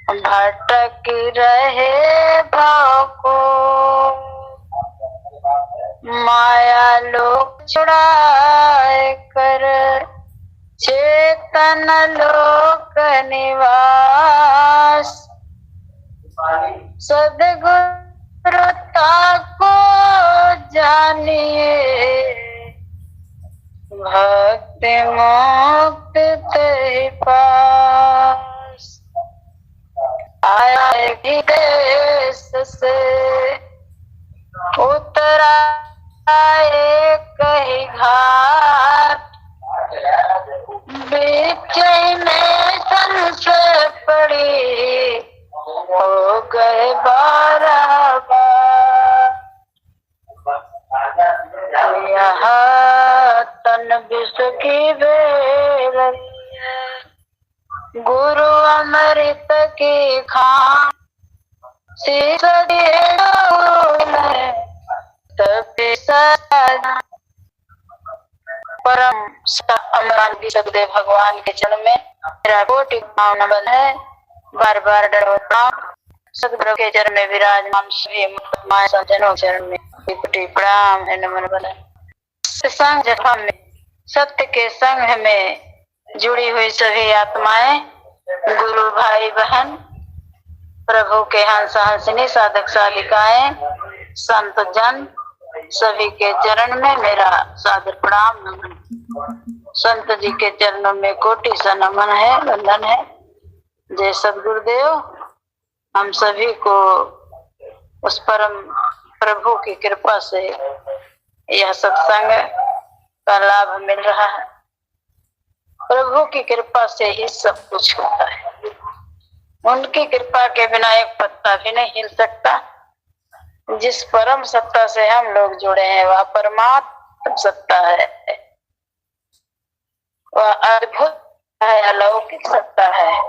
भटक रहे भाव को माया लोक छुड़ाए कर चेतन लोक निवास। सद्गुरुता को जानिए भक्ति मुक्त तेहि पास। आया एक देश से उतरा एक ही घाट बीच में संशय पड़ी हो गए 12 बार। यहाँ तन विष की बेल गुरु अमृत की खान शीश परम अमरान सदगुरु भगवान के चरण में मेरा कोटि नमन है। बार बार डरता सदगुरु के चरण में विराजमान सभी महात्माएं सज्जनों के चरण में कोटि प्रणाम है नमन बना। संग जफा में सत्य के संग में जुड़ी हुई सभी आत्माएं गुरु भाई बहन प्रभु के हंस हंसनी साधक साधिकाएं संत जन सभी के चरण में मेरा सादर प्रणाम नमन। संत जी के चरणों में कोटि सा नमन है वंदन है। जय सद्गुरुदेव। हम सभी को उस परम प्रभु की कृपा से यह सत्संग का लाभ मिल रहा है। प्रभु की कृपा से ही सब कुछ होता है। उनकी कृपा के बिना एक पत्ता भी नहीं हिल सकता। जिस परम सत्ता से हम लोग जुड़े हैं वह परमात्म सत्ता है, वह अद्भुत है, अलौकिक सत्ता है।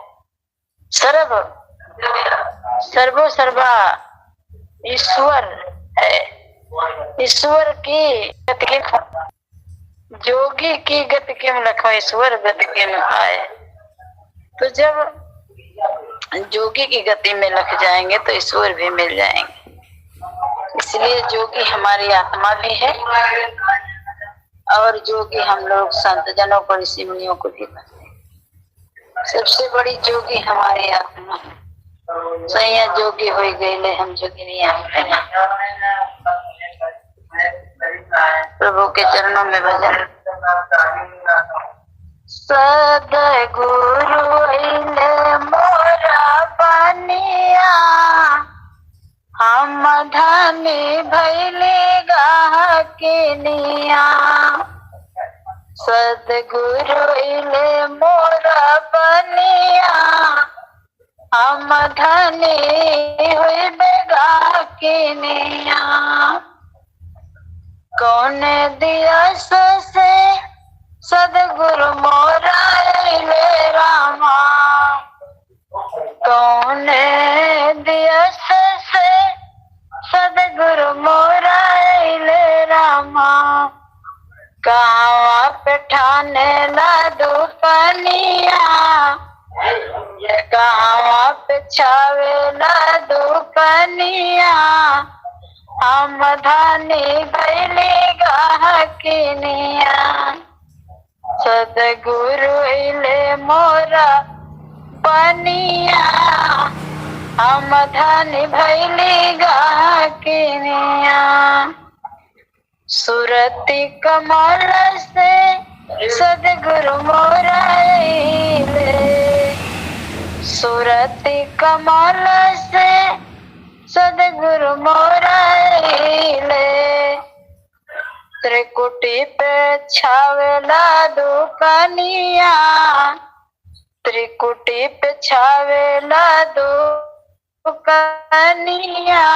सर्वो सर्वा ईश्वर है। ईश्वर की गति जोगी की गति किम लखो ईश्वर गति किम आए। तो जब जोगी की गति में लग जाएंगे तो ईश्वर भी मिल जाएंगे। इसलिए जोगी हमारी आत्मा भी है और जोगी हम लोग संत जनों को ऋषि मुनियों को भी कहते हैं। सबसे बड़ी जोगी हमारी आत्मा है। सैया जोगी हो गए हम जोगिनिया प्रभु के चरणों में भजन। सद्गुरु मोरा बनिया हम धनी भैले गाहकिनिया। सद्गुरु मोरा बनिया हम धनी हुई गाहकिनिया। कौन दिया से सद्गुरु मोरा ले रामा। कौन दिया से सद्गुरु मोरा ले रामा। कहाँ पे ठाने ला दुपनिया कहाँ पे छावे ला दुपनिया। हम धनी भैली गाहकिनिया। सद्गुरु ले मोरा बनिया हम धनी भैली गाहकिनिया। सुरति कमल से सद्गुरु मोरा ले। सुरति कमल से सद्गुरु मोरा ले। त्रिकुटी पे छावेला दुकनिया। त्रिकुटी पे छावेला दुकनिया।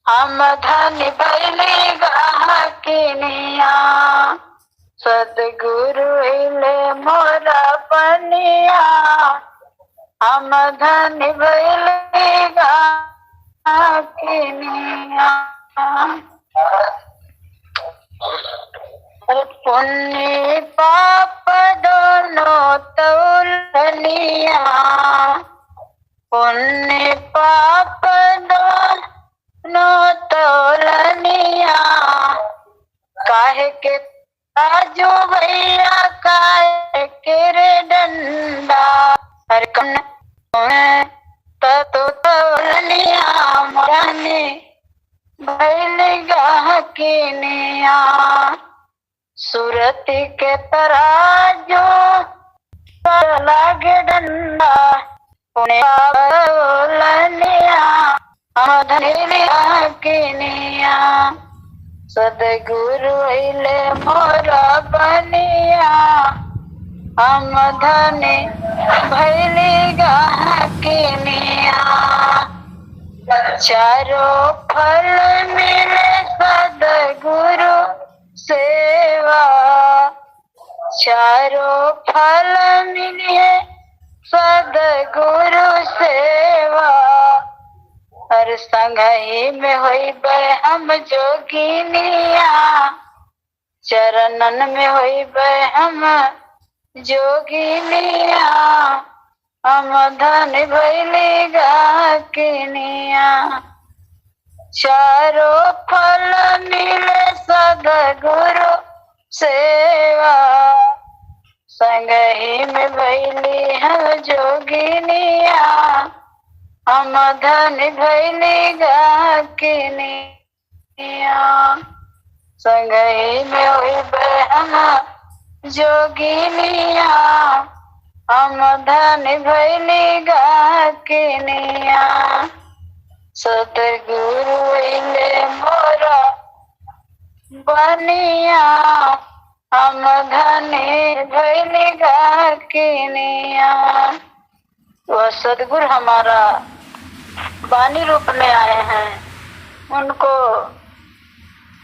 हम धनी भैली गाहकिनिया। सद्गुरु ले मोरा बनिया हम धनी भैली गाहकिनिया। पुण्य पाप दोनों तौलिया। पुण्य पाप दोनों तोलनिया, काहे के राजू भैया काहे के रे डंडा, हर कन तो तोलनिया मरने भैल गाह की निया, सूरती के तराजू लागे डंडा, पुण्य तोलनिया धनिया की निया, सदगुरु अइले मोरा बनिया, हम धनी भैली गाह की निया, चारों फल मिले सदगुरु सेवा, चारों फल मिले सदगुरु सेवा, हर संगही में होई बे हम जोगिनिया, चरणन में होई बे हम जोगिनिया, हम धन भैली गाकिनिया, चारों फल मिले सदगुरु सेवा, संगही में भैली हम जोगिनिया, हम धन भैली गाकिनिया, संगही में होई बे हम जोगिनिया, हम धन भैली गाकिनिया, सतगुरु अइले मोरा बनिया, हम धनी भैली गाकिनिया। वह सदगुरु हमारा बानी रूप में आए हैं, उनको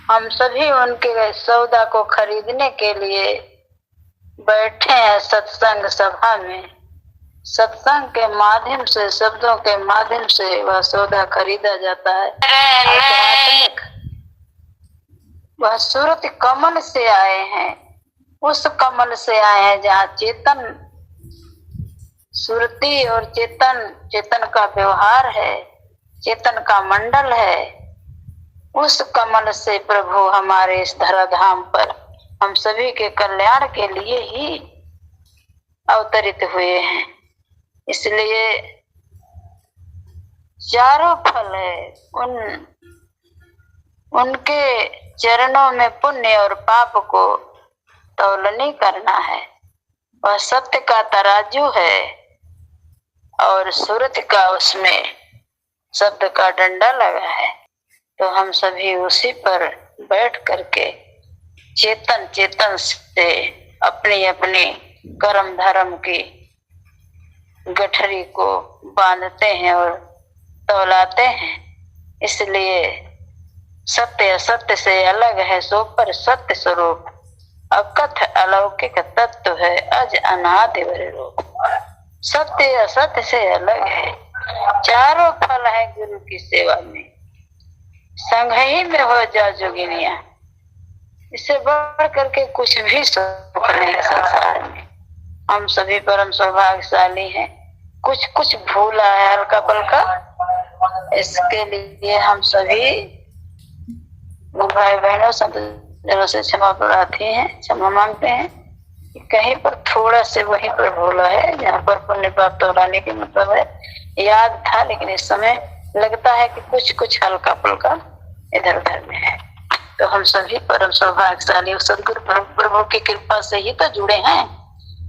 हम सभी उनके सौदा को खरीदने के लिए बैठे हैं सत्संग सभा में। सत्संग के माध्यम से, शब्दों के माध्यम से वह सौदा खरीदा जाता है। वह सूरत कमल से आए हैं, उस कमल से आए हैं जहाँ चेतन सुरती और चेतन का व्यवहार है, चेतन का मंडल है। उस कमल से प्रभु हमारे इस धराधाम पर हम सभी के कल्याण के लिए ही अवतरित हुए हैं। इसलिए चारों फल है, उनके चरणों में पुण्य और पाप को तौलनी करना है। वह सत्य का तराजू है और सूरत का उसमें शब्द का डंडा लगा है। तो हम सभी उसी पर बैठ करके चेतन से अपनी अपनी कर्म धर्म की गठरी को बांधते हैं और तौलाते हैं। इसलिए सत्य असत्य से अलग है, सो पर सत्य स्वरूप अकथ अलौकिक तत्व है, अज अनादि रूप। सत्य असत्य से अलग है। चारों फल है गुरु की सेवा में, संग ही में हो जा जोगिनिया। इससे बढ़ करके कुछ भी सुख नहीं है संसार में। हम सभी परम सौभाग्यशाली हैं। कुछ भूला है हल्का पलका, इसके लिए हम सभी भाई बहनों संतों से क्षमा प्रार्थी हैं, क्षमा मांगते हैं। कहीं पर थोड़ा से वहीं पर भूला है जहाँ पर पुण्य प्राप्त होने की मतलब है, याद था, लेकिन इस समय लगता है कि कुछ हल्का फुल्का इधर उधर में है। तो हम सभी परम सौभाग्यशाली सदगुरु प्रभु की कृपा से ही तो जुड़े हैं।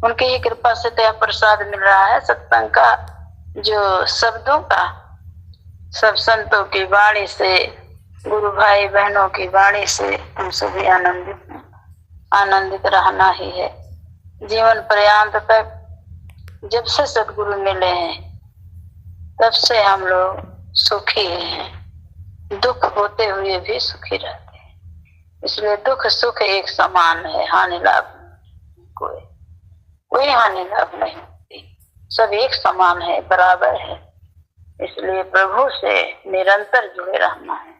उनकी ही कृपा से तो प्रसाद मिल रहा है सत्संग का, जो शब्दों का, सब संतों की वाणी से, गुरु भाई बहनों की वाणी से हम सभी आनंदित रहना ही है जीवन पर्यंत तक। जब से सदगुरु मिले हैं तब से हम लोग सुखी हैं, दुख होते हुए भी सुखी रहते हैं। इसलिए दुख सुख एक समान है, हानि लाभ कोई हानि लाभ नहीं होती, सब एक समान है, बराबर है। इसलिए प्रभु से निरंतर जुड़े रहना है।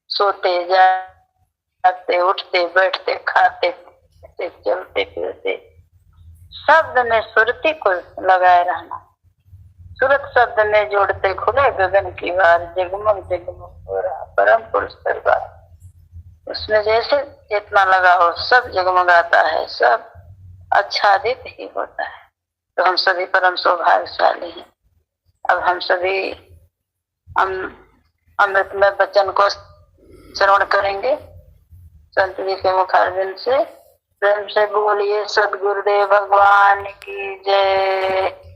सोते जागते उठते बैठते खाते पीते चलते फिरते शब्द में सुरती को लगाए रहना, सूरत शब्द में जोड़ते खुले गगन की बार, जगमग जगमग हो रहा परम पुरुष दरबार। उसमें जैसे जितना लगा हो सब जगमगाता है, सब आच्छादित ही होता है। तो हम सभी परम सौभाग्यशाली हैं। अब हम सभी अमृत में वचन को श्रवण करेंगे। संत जी के मुखारबिंद से प्रेम से बोलिए सदगुरुदेव भगवान की जय।